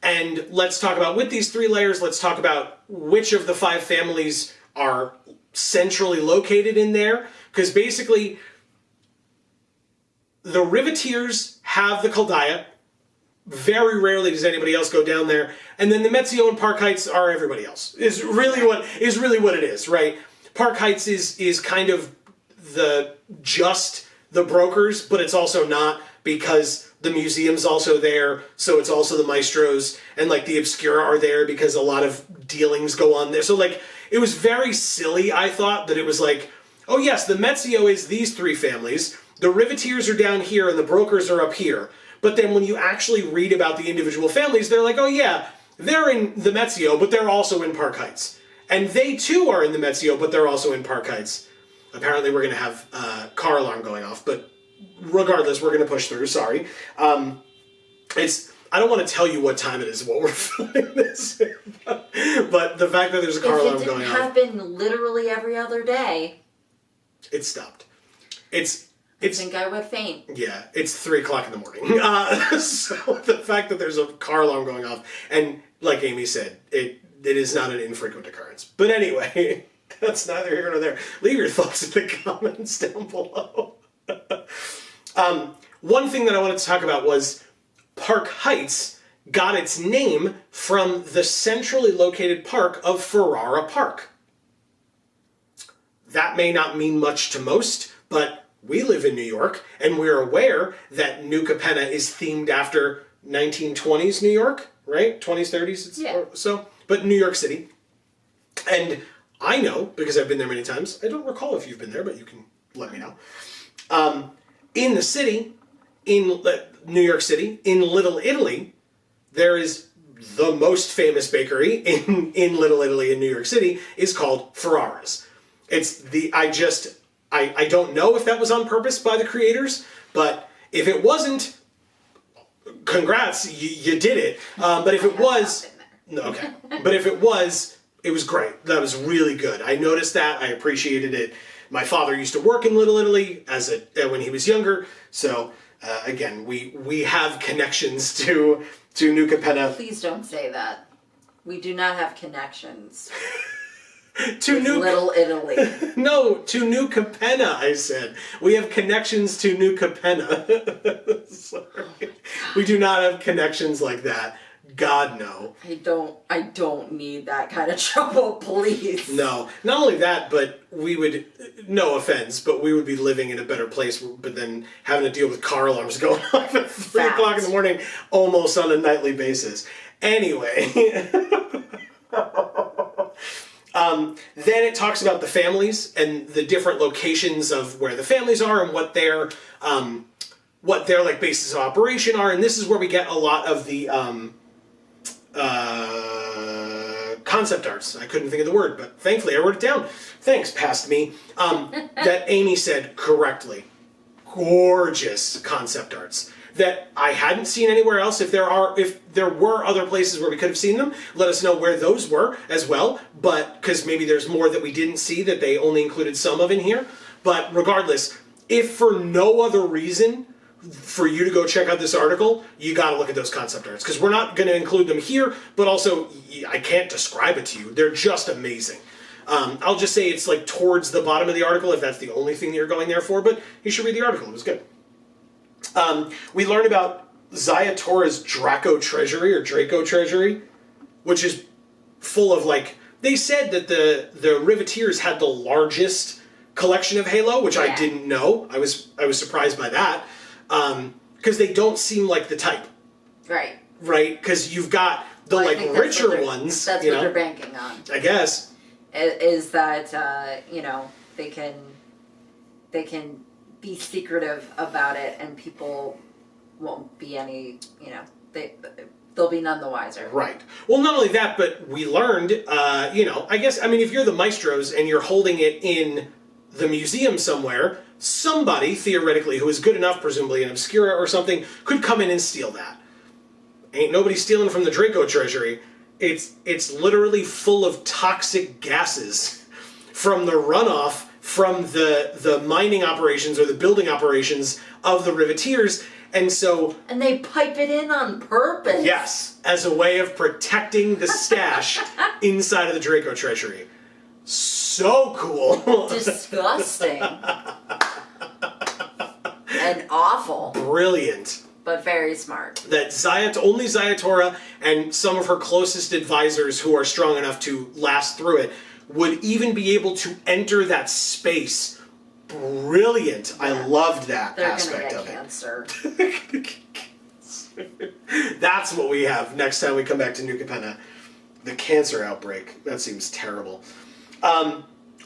And let's talk about, with these 3 layers, let's talk about which of the 5 families are centrally located in there. Because basically, the Riveteers have the Chaldea. Very rarely does anybody else go down there. And then the Metzio and Park Heights are everybody else. Is really what it is, right? Park Heights is kind of just the brokers, but it's also not, because the museum's also there, so it's also the maestros, and like the Obscura are there because a lot of dealings go on there. So like, it was very silly, I thought, that it was like, oh yes, the Metzio is these 3 families, the Riveteers are down here, and the brokers are up here. But then when you actually read about the individual families, they're like, oh yeah, they're in the Metzio, but they're also in Park Heights. And they too are in the Metzio, but they're also in Park Heights. Apparently we're going to have car alarm going off, but regardless, we're going to push through, sorry. I don't want to tell you what time it is while we're filming this, but the fact that there's a car alarm going off. If it didn't happen literally every other day, it stopped. I think I would faint. Yeah, it's 3 o'clock in the morning. So the fact that there's a car alarm going off, and like Amy said, it is not an infrequent occurrence. But anyway, that's neither here nor there. Leave your thoughts in the comments down below. one thing that I wanted to talk about was Park Heights got its name from the centrally located park of Ferrara Park. That may not mean much to most, but we live in New York, and we're aware that New Capenna is themed after 1920s New York, right? 20s, 30s, or so, but New York City. And I know, because I've been there many times, I don't recall if you've been there, but you can let me know. In the city, in New York City, in Little Italy, there is the most famous bakery in Little Italy in New York City is called Ferrara's. It's I don't know if that was on purpose by the creators, but if it wasn't, congrats, you did it. But if it was, okay. But if it was great. That was really good. I noticed that. I appreciated it. My father used to work in Little Italy when he was younger. So again, we have connections to New Capenna. Please don't say that. We do not have connections. To Little Italy. No, to New Capenna, I said. We have connections to New Capenna. Sorry. We do not have connections like that. God, no. I don't need that kind of trouble, please. No. Not only that, but we would, no offense, but we would be living in a better place, but then having to deal with car alarms going off at 3 o'clock in the morning almost on a nightly basis. Anyway. Then it talks about the families and the different locations of where the families are and what their like bases of operation are, and this is where we get a lot of the concept arts. I couldn't think of the word, but thankfully I wrote it down. Thanks, past me. That Amy said correctly. Gorgeous concept arts that I hadn't seen anywhere else. If there were other places where we could have seen them, let us know where those were as well. But because maybe there's more that we didn't see that they only included some of in here. But regardless, if for no other reason for you to go check out this article, you got to look at those concept arts, because we're not going to include them here, but also I can't describe it to you. They're just amazing. I'll just say it's like towards the bottom of the article if that's the only thing that you're going there for, but you should read the article. It was good. We learn about Zayatorra's Draco Treasury, which is full of, like, they said that the Riveteers had the largest collection of Halo, which I didn't know. I was surprised by that. Because they don't seem like the type. Right. Right? Because you've got the richer ones. That's what they're banking on. I guess. Is that, they can be secretive about it and people won't be any, they'll be none the wiser. Right. Well, not only that, but we learned, I guess, if you're the maestros and you're holding it in the museum somewhere, somebody, theoretically, who is good enough, presumably an Obscura or something, could come in and steal that. Ain't nobody stealing from the Draco Treasury. It's literally full of toxic gases from the runoff from the mining operations or the building operations of the Riveteers, and they pipe it in on purpose. Yes, as a way of protecting the stash inside of the Draco Treasury. So cool. Disgusting. And awful. Brilliant. But very smart. That only Zayatorra and some of her closest advisors who are strong enough to last through it would even be able to enter that space. Brilliant. Yeah. I loved that aspect of it. They're gonna get cancer. That's what we have next time we come back to New Capenna. The cancer outbreak. That seems terrible.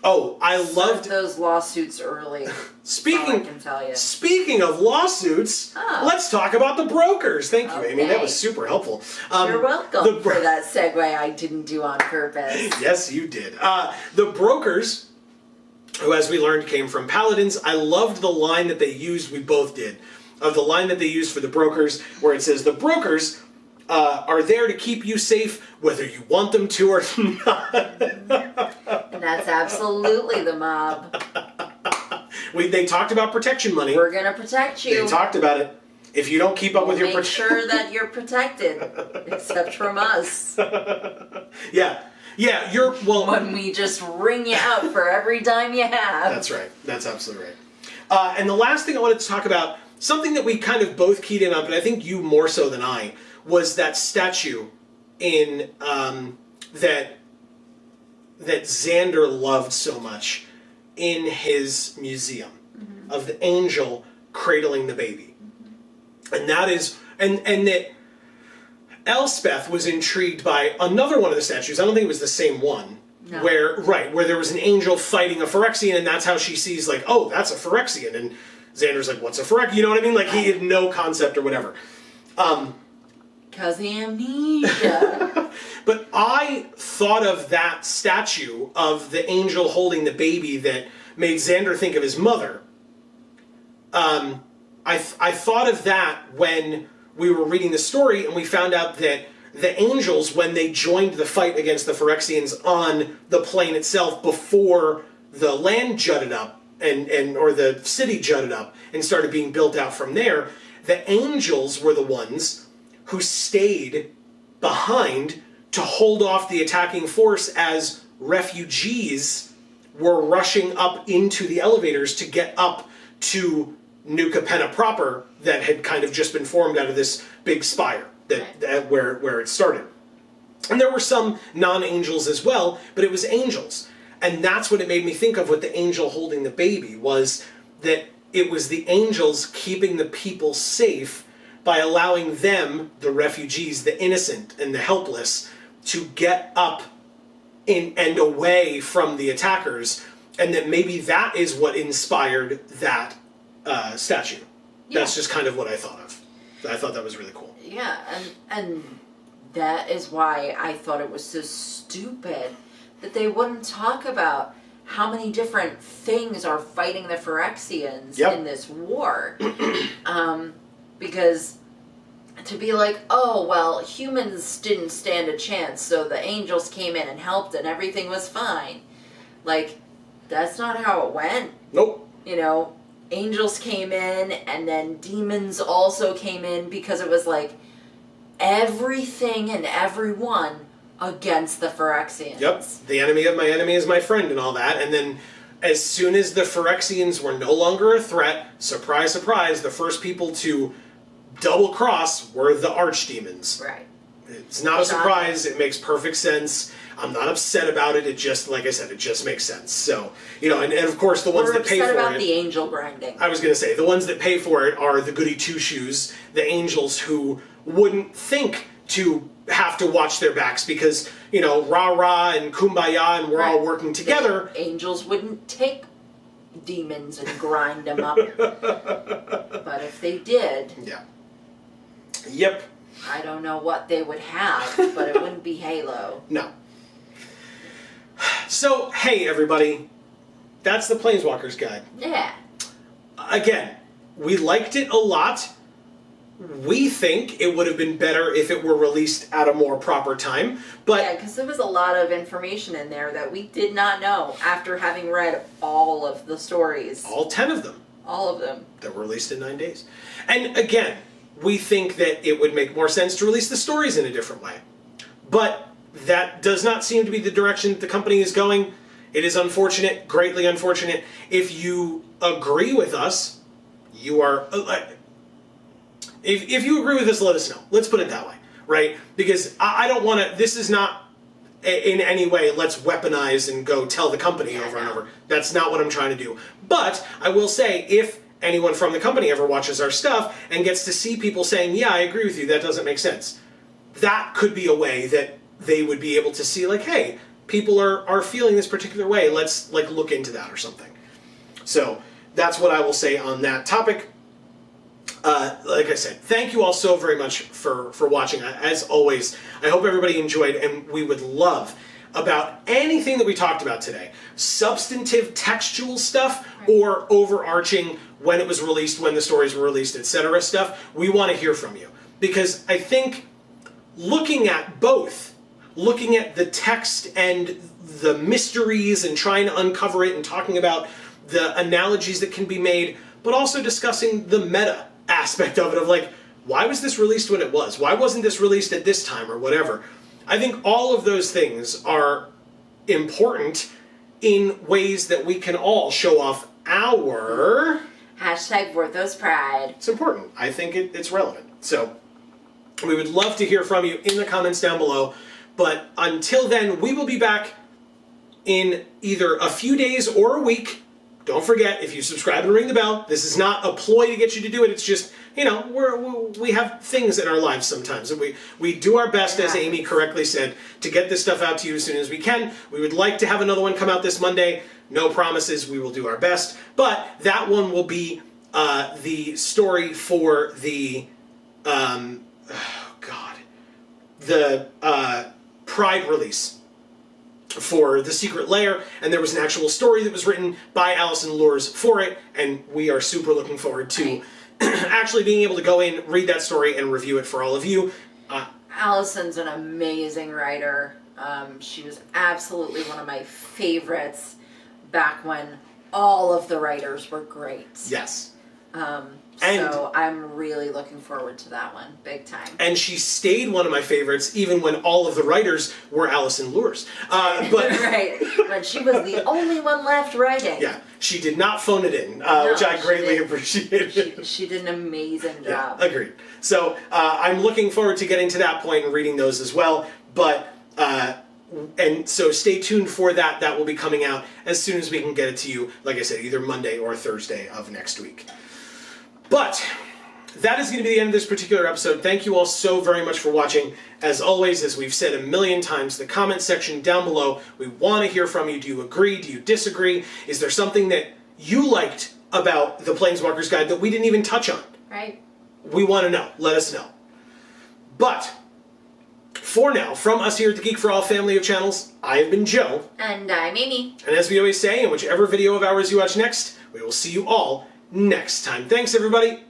I loved those lawsuits early. Speaking I can tell you. Speaking of lawsuits, let's talk about the brokers. Thank you, Amy. That was super helpful. You're welcome for that segue I didn't do on purpose. Yes, you did. The brokers, who, as we learned, came from paladins. I loved the line that they used. We both did. Of the line that they used for the brokers, where it says the brokers are there to keep you safe, whether you want them to or not. And that's absolutely the mob. They talked about protection money. We're going to protect you. They talked about it. If you don't keep up with your protection... Make sure that you're protected. Except from us. Yeah. Yeah, when we just ring you out for every dime you have. That's right. That's absolutely right. And the last thing I wanted to talk about something that we kind of both keyed in on, but I think you more so than I, was that statue in that Xander loved so much in his museum of the angel cradling the baby. And that is, and that Elspeth was intrigued by another one of the statues. I don't think it was the same one. No. Where there was an angel fighting a Phyrexian, and that's how she sees, like, oh, that's a Phyrexian. And Xander's like, what's a Phyrexian? You know what I mean? Like, he had no concept or whatever. Because amnesia. But I thought of that statue of the angel holding the baby that made Xander think of his mother. I thought of that when we were reading the story, and we found out that the angels, when they joined the fight against the Phyrexians on the plane itself before the land jutted up or the city jutted up and started being built out from there, the angels were the ones who stayed behind to hold off the attacking force as refugees were rushing up into the elevators to get up to New Capenna proper that had kind of just been formed out of this big spire that where it started. And there were some non-angels as well, but it was angels. And that's what it made me think of with the angel holding the baby, was that it was the angels keeping the people safe by allowing them, the refugees, the innocent and the helpless, to get up in and away from the attackers, and that maybe that is what inspired that statue. Yeah. That's just kind of what I thought of. I thought that was really cool. Yeah, and that is why I thought it was so stupid that they wouldn't talk about how many different things are fighting the Phyrexians in this war. Because to be like, oh, well, humans didn't stand a chance, so the angels came in and helped and everything was fine. Like, that's not how it went. Nope. You know, angels came in and then demons also came in, because it was like everything and everyone against the Phyrexians. Yep. The enemy of my enemy is my friend and all that. And then as soon as the Phyrexians were no longer a threat, surprise, surprise, the first people to double cross were the archdemons. Right. It's not a surprise. It makes perfect sense. I'm not upset about it. It just, like I said, it just makes sense. So, you know, and of course the ones that pay for it. We're upset about the angel grinding. I was going to say, the ones that pay for it are the goody two-shoes, the angels who wouldn't think to have to watch their backs because, you know, rah-rah and kumbaya and we're all working together. The angels wouldn't take demons and grind them up. But if they did... Yeah. Yep. I don't know what they would have, but it wouldn't be Halo. No. So, hey everybody, that's the Planeswalkers guide. Yeah. Again, we liked it a lot. We think it would have been better if it were released at a more proper time, but... Yeah, because there was a lot of information in there that we did not know after having read all of the stories. All 10 of them. All of them. That were released in 9 days. And again, we think that it would make more sense to release the stories in a different way. But that does not seem to be the direction that the company is going. It is unfortunate, greatly unfortunate. If you agree with us, you are... If you agree with us, let us know. Let's put it that way, right? Because I don't want to... This is not in any way, let's weaponize and go tell the company over and over. That's not what I'm trying to do. But I will say, if anyone from the company ever watches our stuff and gets to see people saying, yeah, I agree with you, that doesn't make sense, that could be a way that they would be able to see, like, hey, people are feeling this particular way, let's like look into that or something. So that's what I will say on that topic. Like I said, thank you all so very much for watching. As always, I hope everybody enjoyed, and we would love about anything that we talked about today. Substantive textual stuff or overarching when it was released, when the stories were released, etc. stuff. We want to hear from you. Because I think looking at both, looking at the text and the mysteries and trying to uncover it and talking about the analogies that can be made, but also discussing the meta aspect of it, of like, why was this released when it was? Why wasn't this released at this time or whatever? I think all of those things are important in ways that we can all show off our Hashtag Vorthos Pride. It's important. I think it's relevant. So we would love to hear from you in the comments down below. But until then, we will be back in either a few days or a week. Don't forget, if you subscribe and ring the bell, this is not a ploy to get you to do it. It's just, you know, we have things in our lives sometimes. And we do our best, as Amy correctly said, to get this stuff out to you as soon as we can. We would like to have another one come out this Monday. No promises. We will do our best. But that one will be the story for the, the Pride release for The Secret Lair, and there was an actual story that was written by Allison Lures for it, and we are super looking forward to actually being able to go in, read that story, and review it for all of you. Allison's an amazing writer. She was absolutely one of my favorites back when all of the writers were great. Yes. So I'm really looking forward to that one, big time. And she stayed one of my favorites even when all of the writers were Allison Lures. But right, when she was the only one left writing. Yeah, she did not phone it in, No, which I greatly appreciated. She did an amazing job. Yeah, agreed. So I'm looking forward to getting to that point and reading those as well. But and so stay tuned for that. That will be coming out as soon as we can get it to you. Like I said, either Monday or Thursday of next week. But that is going to be the end of this particular episode. Thank you all so very much for watching. As always, as we've said a million times, the comment section down below, we want to hear from you. Do you agree? Do you disagree? Is there something that you liked about the Planeswalkers Guide that we didn't even touch on? Right. We want to know. Let us know. But for now, from us here at the Geek for All family of channels, I have been Joe. And I'm Amy. And as we always say, in whichever video of ours you watch next, we will see you all next time. Thanks, everybody.